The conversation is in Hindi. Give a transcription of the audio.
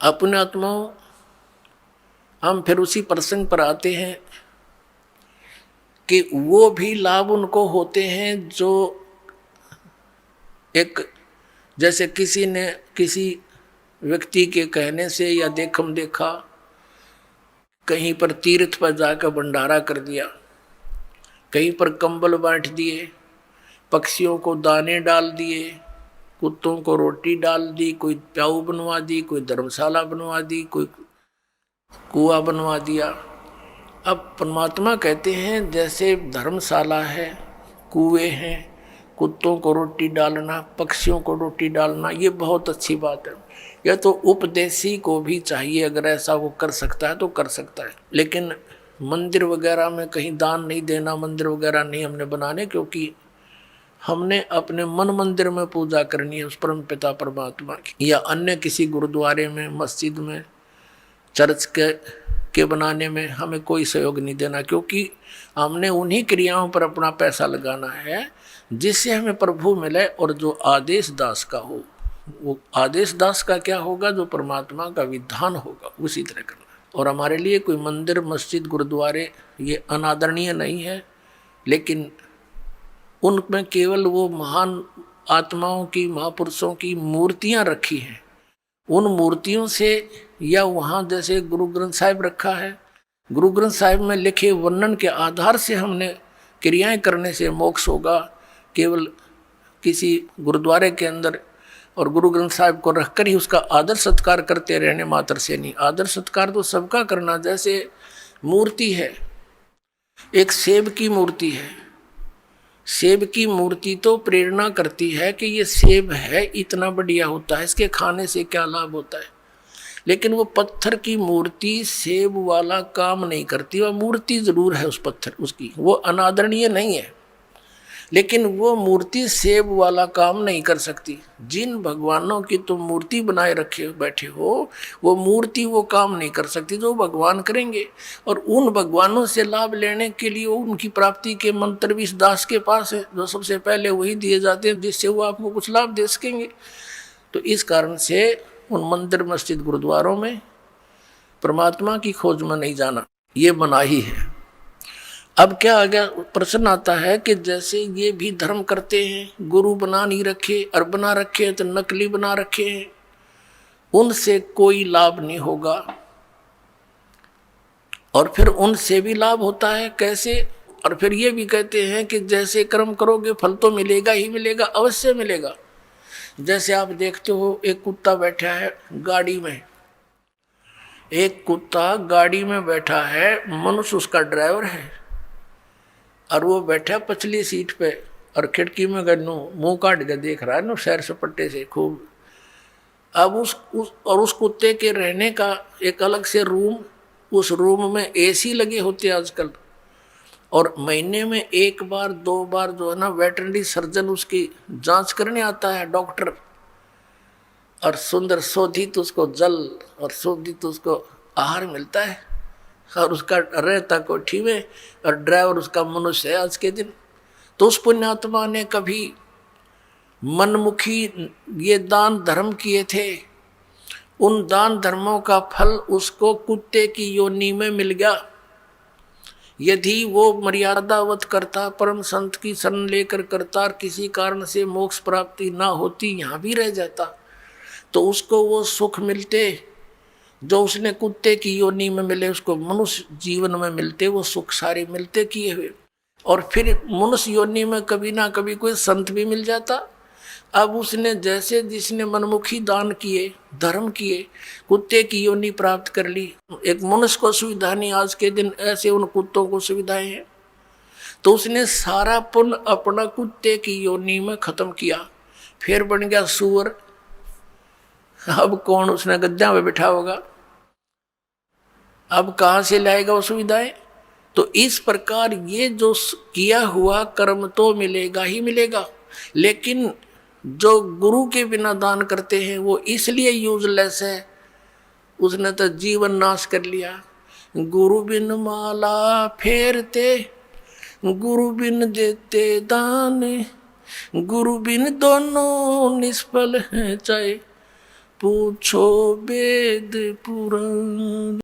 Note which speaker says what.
Speaker 1: अपने आत्माओं, हम फिर उसी प्रसंग पर आते हैं कि वो भी लाभ उनको होते हैं जो एक, जैसे किसी ने किसी व्यक्ति के कहने से या देखम देखा कहीं पर तीर्थ पर जाकर भंडारा कर दिया, कहीं पर कंबल बांट दिए, पक्षियों को दाने डाल दिए, कुत्तों को रोटी डाल दी, कोई प्याऊ बनवा दी, कोई धर्मशाला बनवा दी, कोई कुआं बनवा दिया। अब परमात्मा कहते हैं जैसे धर्मशाला है, कुएं हैं, कुत्तों को रोटी डालना, पक्षियों को रोटी डालना, ये बहुत अच्छी बात है। यह तो उपदेशी को भी चाहिए, अगर ऐसा वो कर सकता है तो कर सकता है। लेकिन मंदिर वगैरह में कहीं दान नहीं देना, मंदिर वगैरह नहीं हमने बनाने, क्योंकि हमने अपने मन मंदिर में पूजा करनी है उस परम पिता परमात्मा की, या अन्य किसी गुरुद्वारे में, मस्जिद में, चर्च के बनाने में हमें कोई सहयोग नहीं देना, क्योंकि हमने उन्हीं क्रियाओं पर अपना पैसा लगाना है जिससे हमें प्रभु मिले। और जो आदेश दास का हो, वो आदेश दास का क्या होगा, जो परमात्मा का विधान होगा उसी तरह करना। और हमारे लिए कोई मंदिर, मस्जिद, गुरुद्वारे ये अनादरणीय नहीं है, लेकिन उनमें केवल वो महान आत्माओं की, महापुरुषों की मूर्तियां रखी हैं। उन मूर्तियों से, या वहाँ जैसे गुरु ग्रंथ साहिब रखा है, गुरु ग्रंथ साहिब में लिखे वर्णन के आधार से हमने क्रियाएं करने से मोक्ष होगा। केवल किसी गुरुद्वारे के अंदर और गुरु ग्रंथ साहिब को रखकर ही उसका आदर सत्कार करते रहने मात्र से नहीं, आदर सत्कार तो सबका करना। जैसे मूर्ति है, एक सेब की मूर्ति है, सेब की मूर्ति तो प्रेरणा करती है कि ये सेब है, इतना बढ़िया होता है, इसके खाने से क्या लाभ होता है। लेकिन वो पत्थर की मूर्ति सेब वाला काम नहीं करती। वह मूर्ति जरूर है उस पत्थर, उसकी वो अनादरणीय नहीं है, लेकिन वो मूर्ति सेब वाला काम नहीं कर सकती। जिन भगवानों की तुम मूर्ति बनाए रखे बैठे हो, वो मूर्ति वो काम नहीं कर सकती जो भगवान करेंगे। और उन भगवानों से लाभ लेने के लिए उनकी प्राप्ति के मंत्र भी इस दास के पास है, जो सबसे पहले वही दिए जाते हैं जिससे वो आपको कुछ लाभ दे सकेंगे। तो इस कारण से उन मंदिर, मस्जिद, गुरुद्वारों में परमात्मा की खोज में नहीं जाना, ये मनाही है। अब क्या आ गया, प्रश्न आता है कि जैसे ये भी धर्म करते हैं, गुरु बना नहीं रखे, और बना रखे हैं तो नकली बना रखे हैं, उनसे कोई लाभ नहीं होगा। और फिर उनसे भी लाभ होता है, कैसे? और फिर ये भी कहते हैं कि जैसे कर्म करोगे फल तो मिलेगा ही मिलेगा, अवश्य मिलेगा। जैसे आप देखते हो, एक कुत्ता बैठा है गाड़ी में, एक कुत्ता गाड़ी में बैठा है, मनुष्य उसका ड्राइवर है, और वो बैठा पछली सीट पे, और खिड़की में गन्नू मुंह काट के देख रहा है ना सैर सपट्टे से खूब। अब उस कुत्ते के रहने का एक अलग से रूम, उस रूम में एसी लगे होते हैं आजकल, और महीने में एक बार दो बार जो है ना वेटरनरी सर्जन उसकी जांच करने आता है, डॉक्टर, और सुंदर शोधित उसको जल और शोधित उसको आहार मिलता है, और उसका रहता कोठी में, और ड्राइवर उसका मनुष्य है आज के दिन। तो उस पुण्यात्मा ने कभी मनमुखी ये दान धर्म किए थे, उन दान धर्मों का फल उसको कुत्ते की योनि में मिल गया। यदि वो मर्यादावत करता, परम संत की शरण लेकर करता, और किसी कारण से मोक्ष प्राप्ति ना होती, यहाँ भी रह जाता, तो उसको वो सुख मिलते जो उसने कुत्ते की योनि में मिले, उसको मनुष्य जीवन में मिलते, वो सुख सारे मिलते किए हुए। और फिर मनुष्य योनि में कभी ना कभी कोई संत भी मिल जाता। अब उसने जैसे जिसने मनमुखी दान किए, धर्म किए, कुत्ते की योनि प्राप्त कर ली। एक मनुष्य को सुविधा नहीं आज के दिन, ऐसे उन कुत्तों को सुविधाएं हैं। तो उसने सारा पुण्य अपना कुत्ते की योनि में खत्म किया, फिर बन गया सूअर। अब कौन उसने गद्दा में बिठा होगा, अब कहाँ से लाएगा वो सुविधाएं? तो इस प्रकार ये जो किया हुआ कर्म तो मिलेगा ही मिलेगा, लेकिन जो गुरु के बिना दान करते हैं वो इसलिए यूजलेस है, उसने तो जीवन नाश कर लिया। गुरु बिन माला फेरते, गुरु बिन देते दान, गुरु बिन दोनों निष्फल हैं चाहे, पूछो वेद पुराण।